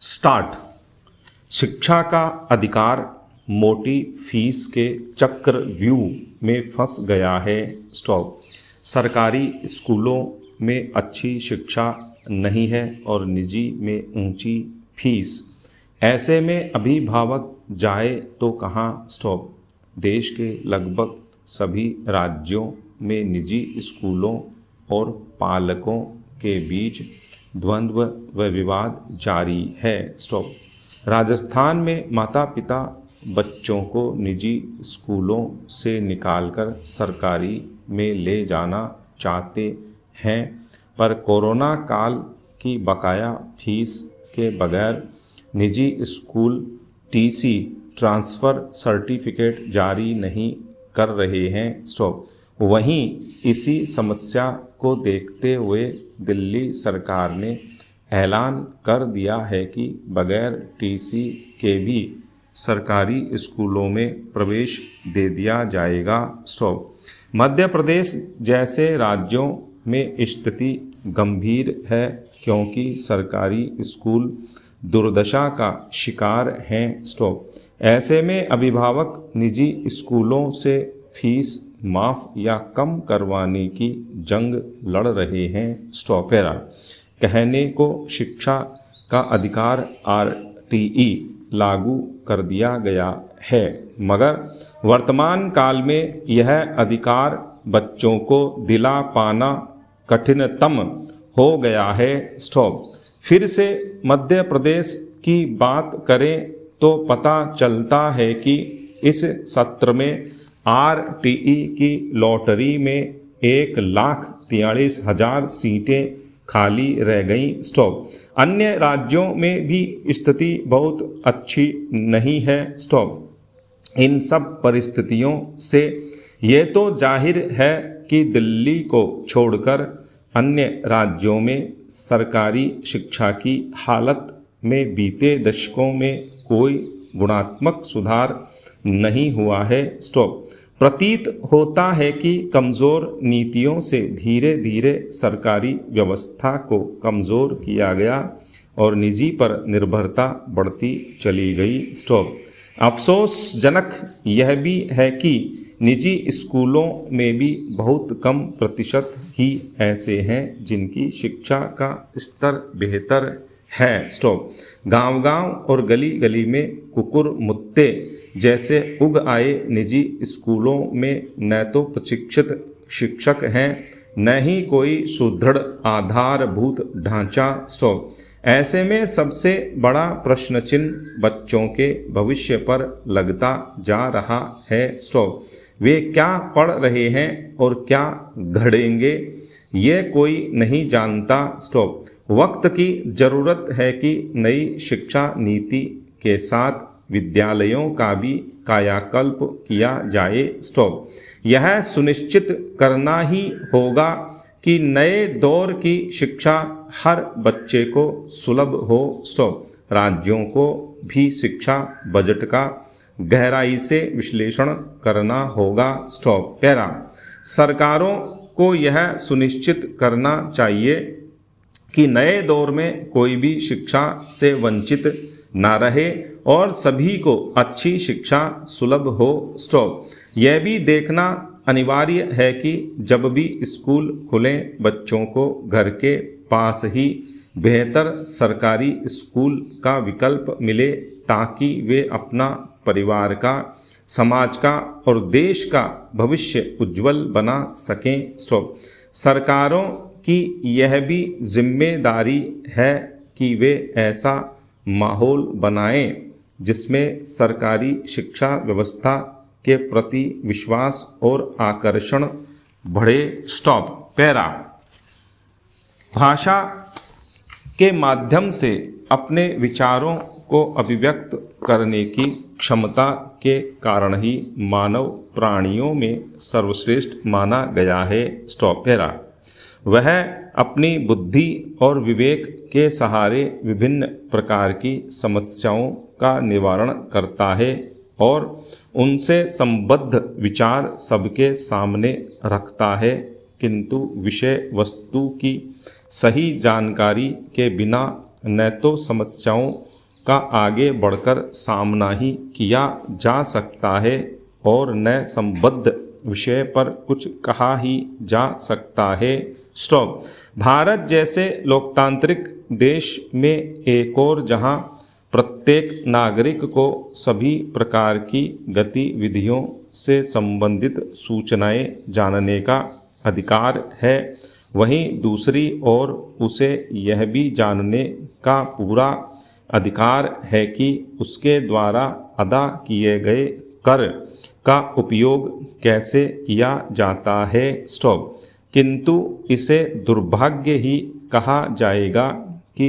Start. शिक्षा का अधिकार मोटी फीस के चक्रव्यूह में फंस गया है। स्टॉप। सरकारी स्कूलों में अच्छी शिक्षा नहीं है और निजी में ऊंची फीस। ऐसे में अभिभावक जाए तो कहाँ। स्टॉप। देश के लगभग सभी राज्यों में निजी स्कूलों और पालकों के बीच द्वंद्व व विवाद जारी है। स्टॉप। राजस्थान में माता पिता बच्चों को निजी स्कूलों से निकालकर सरकारी में ले जाना चाहते हैं, पर कोरोना काल की बकाया फीस के बगैर निजी स्कूल टीसी ट्रांसफ़र सर्टिफिकेट जारी नहीं कर रहे हैं। स्टॉप। वहीं इसी समस्या को देखते हुए दिल्ली सरकार ने ऐलान कर दिया है कि बगैर टीसी के भी सरकारी स्कूलों में प्रवेश दे दिया जाएगा। स्टॉप। मध्य प्रदेश जैसे राज्यों में स्थिति गंभीर है क्योंकि सरकारी स्कूल दुर्दशा का शिकार हैं। स्टॉप। ऐसे में अभिभावक निजी स्कूलों से फीस माफ़ या कम करवाने की जंग लड़ रहे हैं। स्टॉप। कहने को शिक्षा का अधिकार आरटीई लागू कर दिया गया है, मगर वर्तमान काल में यह अधिकार बच्चों को दिला पाना कठिनतम हो गया है। स्टॉप। फिर से मध्य प्रदेश की बात करें तो पता चलता है कि इस सत्र में आरटीई की लॉटरी में 1,43,000 सीटें खाली रह गईं। स्टॉप। अन्य राज्यों में भी स्थिति बहुत अच्छी नहीं है। स्टॉप। इन सब परिस्थितियों से ये तो जाहिर है कि दिल्ली को छोड़कर अन्य राज्यों में सरकारी शिक्षा की हालत में बीते दशकों में कोई गुणात्मक सुधार नहीं हुआ है। स्टॉप। प्रतीत होता है कि कमज़ोर नीतियों से धीरे धीरे सरकारी व्यवस्था को कमज़ोर किया गया और निजी पर निर्भरता बढ़ती चली गई। स्टॉप। अफसोसजनक यह भी है कि निजी स्कूलों में भी बहुत कम प्रतिशत ही ऐसे हैं जिनकी शिक्षा का स्तर बेहतर है। स्टॉप। गांव-गांव और गली गली में कुकुर मुत्ते जैसे उग आए निजी स्कूलों में न तो प्रशिक्षित शिक्षक हैं, न ही कोई सुदृढ़ आधारभूत ढांचा। स्टॉप। ऐसे में सबसे बड़ा प्रश्न चिन्ह बच्चों के भविष्य पर लगता जा रहा है। स्टॉप। वे क्या पढ़ रहे हैं और क्या घड़ेंगे, ये कोई नहीं जानता। स्टॉप। वक्त की ज़रूरत है कि नई शिक्षा नीति के साथ विद्यालयों का भी कायाकल्प किया जाए। स्टॉप। यह सुनिश्चित करना ही होगा कि नए दौर की शिक्षा हर बच्चे को सुलभ हो। स्टॉप। राज्यों को भी शिक्षा बजट का गहराई से विश्लेषण करना होगा। स्टॉप। सरकारों को यह सुनिश्चित करना चाहिए कि नए दौर में कोई भी शिक्षा से वंचित ना रहे और सभी को अच्छी शिक्षा सुलभ हो। स्टॉप। यह भी देखना अनिवार्य है कि जब भी स्कूल खुलें बच्चों को घर के पास ही बेहतर सरकारी स्कूल का विकल्प मिले ताकि वे अपना परिवार का, समाज का और देश का भविष्य उज्जवल बना सकें। स्टॉप। सरकारों की यह भी जिम्मेदारी है कि वे ऐसा माहौल बनाएं जिसमें सरकारी शिक्षा व्यवस्था के प्रति विश्वास और आकर्षण बढ़े। स्टॉप। भाषा के माध्यम से अपने विचारों को अभिव्यक्त करने की क्षमता के कारण ही मानव प्राणियों में सर्वश्रेष्ठ माना गया है। स्टॉप। वह अपनी बुद्धि और विवेक के सहारे विभिन्न प्रकार की समस्याओं का निवारण करता है और उनसे संबद्ध विचार सबके सामने रखता है, किंतु विषय वस्तु की सही जानकारी के बिना न तो समस्याओं का आगे बढ़कर सामना ही किया जा सकता है और न संबद्ध विषय पर कुछ कहा ही जा सकता है। स्टॉप। भारत जैसे लोकतांत्रिक देश में एक और जहां प्रत्येक नागरिक को सभी प्रकार की गतिविधियों से संबंधित सूचनाएं जानने का अधिकार है, वहीं दूसरी ओर उसे यह भी जानने का पूरा अधिकार है कि उसके द्वारा अदा किए गए कर का उपयोग कैसे किया जाता है। स्टॉप। किंतु इसे दुर्भाग्य ही कहा जाएगा कि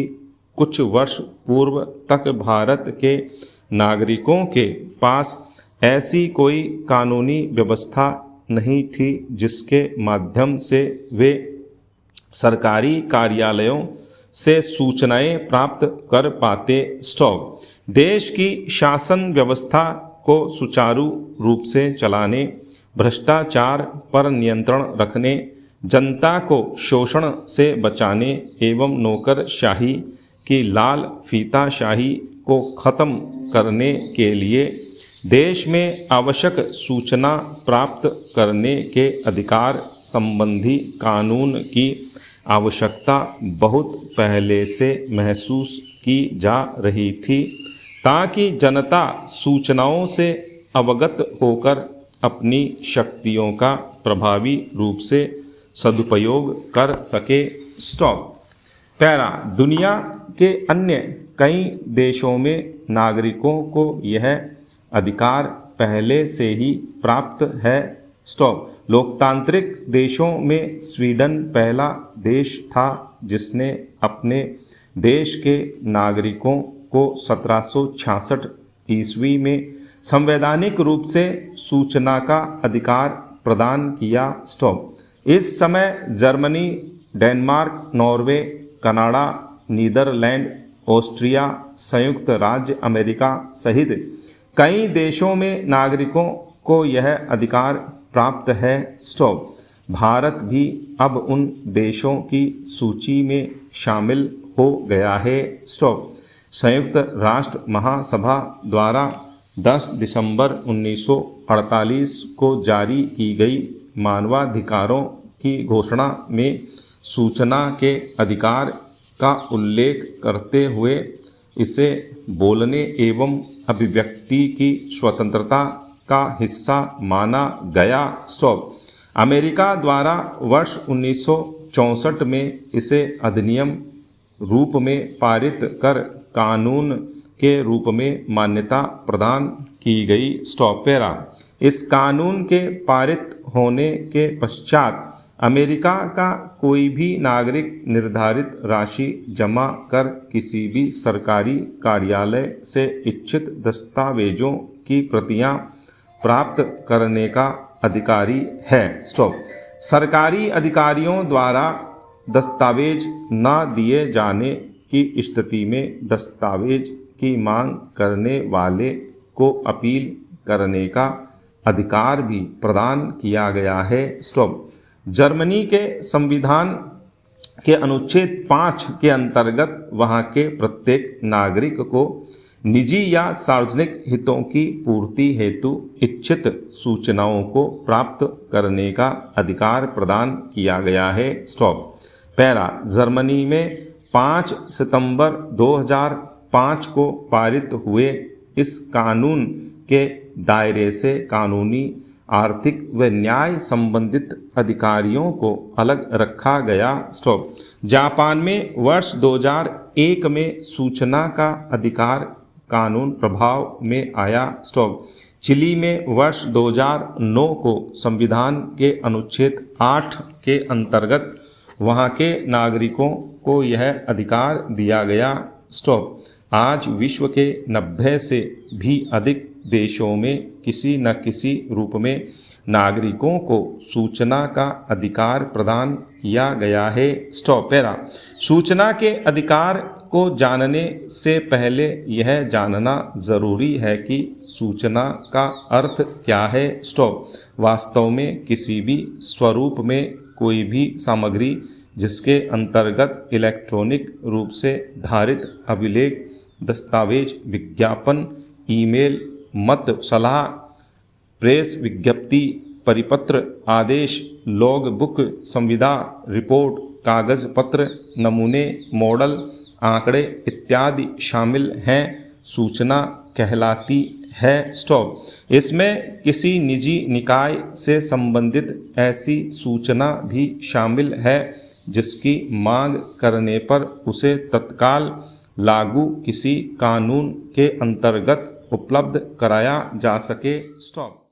कुछ वर्ष पूर्व तक भारत के नागरिकों के पास ऐसी कोई कानूनी व्यवस्था नहीं थी जिसके माध्यम से वे सरकारी कार्यालयों से सूचनाएं प्राप्त कर पाते। स्टॉप। देश की शासन व्यवस्था को सुचारू रूप से चलाने, भ्रष्टाचार पर नियंत्रण रखने, जनता को शोषण से बचाने एवं नौकरशाही की लाल फीताशाही को खत्म करने के लिए देश में आवश्यक सूचना प्राप्त करने के अधिकार संबंधी कानून की आवश्यकता बहुत पहले से महसूस की जा रही थी, ताकि जनता सूचनाओं से अवगत होकर अपनी शक्तियों का प्रभावी रूप से सदुपयोग कर सके। स्टॉप। पैरा। दुनिया के अन्य कई देशों में नागरिकों को यह अधिकार पहले से ही प्राप्त है। स्टॉप। लोकतांत्रिक देशों में स्वीडन पहला देश था जिसने अपने देश के नागरिकों को 1766 ईस्वी में संवैधानिक रूप से सूचना का अधिकार प्रदान किया। स्टॉप। इस समय Germany, Denmark, Norway, Canada, Netherland, Austria, संयुक्त राज्य अमेरिका सहित कई देशों में नागरिकों को यह अधिकार प्राप्त है। स्टॉप। भारत भी अब उन देशों की सूची में शामिल हो गया है। स्टॉप। संयुक्त राष्ट्र महासभा द्वारा 10 दिसंबर 1948 को जारी की गई मानवाधिकारों की घोषणा में सूचना के अधिकार का उल्लेख करते हुए इसे बोलने एवं अभिव्यक्ति की स्वतंत्रता का हिस्सा माना गया। स्टॉप। अमेरिका द्वारा वर्ष 1964 में इसे अधिनियम रूप में पारित कर कानून के रूप में मान्यता प्रदान की गई। स्टॉप। पैरा। इस कानून के पारित होने के पश्चात अमेरिका का कोई भी नागरिक निर्धारित राशि जमा कर किसी भी सरकारी कार्यालय से इच्छित दस्तावेजों की प्रतियां प्राप्त करने का अधिकारी है। स्टॉप। सरकारी अधिकारियों द्वारा दस्तावेज न दिए जाने की स्थिति में दस्तावेज की मांग करने वाले को अपील करने का अधिकार भी प्रदान किया गया है। स्टॉप। जर्मनी के संविधान के अनुच्छेद 5 के अंतर्गत वहां के प्रत्येक नागरिक को निजी या सार्वजनिक हितों की पूर्ति हेतु इच्छित सूचनाओं को प्राप्त करने का अधिकार प्रदान किया गया है। स्टॉप। पैरा। जर्मनी में 5 सितंबर 2005 को पारित हुए इस कानून के दायरे से कानूनी, आर्थिक व न्याय संबंधित अधिकारियों को अलग रखा गया। स्टॉप। जापान में वर्ष 2001 में सूचना का अधिकार कानून प्रभाव में आया। स्टॉप। चिली में वर्ष 2009 को संविधान के अनुच्छेद 8 के अंतर्गत वहां के नागरिकों को यह अधिकार दिया गया। स्टॉप। आज विश्व के 90 से भी अधिक देशों में किसी न किसी रूप में नागरिकों को सूचना का अधिकार प्रदान किया गया है। स्टॉप। पैरा। सूचना के अधिकार को जानने से पहले यह जानना जरूरी है कि सूचना का अर्थ क्या है। स्टॉप। वास्तव में किसी भी स्वरूप में कोई भी सामग्री जिसके अंतर्गत इलेक्ट्रॉनिक रूप से धारित अभिलेख दस्तावेज, विज्ञापन, ईमेल, मत, सलाह, प्रेस विज्ञप्ति, परिपत्र, आदेश, लॉग बुक, संविदा, रिपोर्ट, कागज पत्र, नमूने, मॉडल, आंकड़े इत्यादि शामिल हैं। सूचना कहलाती है। स्टॉप। इसमें किसी निजी निकाय से संबंधित ऐसी सूचना भी शामिल है जिसकी मांग करने पर उसे तत्काल लागू किसी कानून के अंतर्गत उपलब्ध कराया जा सके। स्टॉप।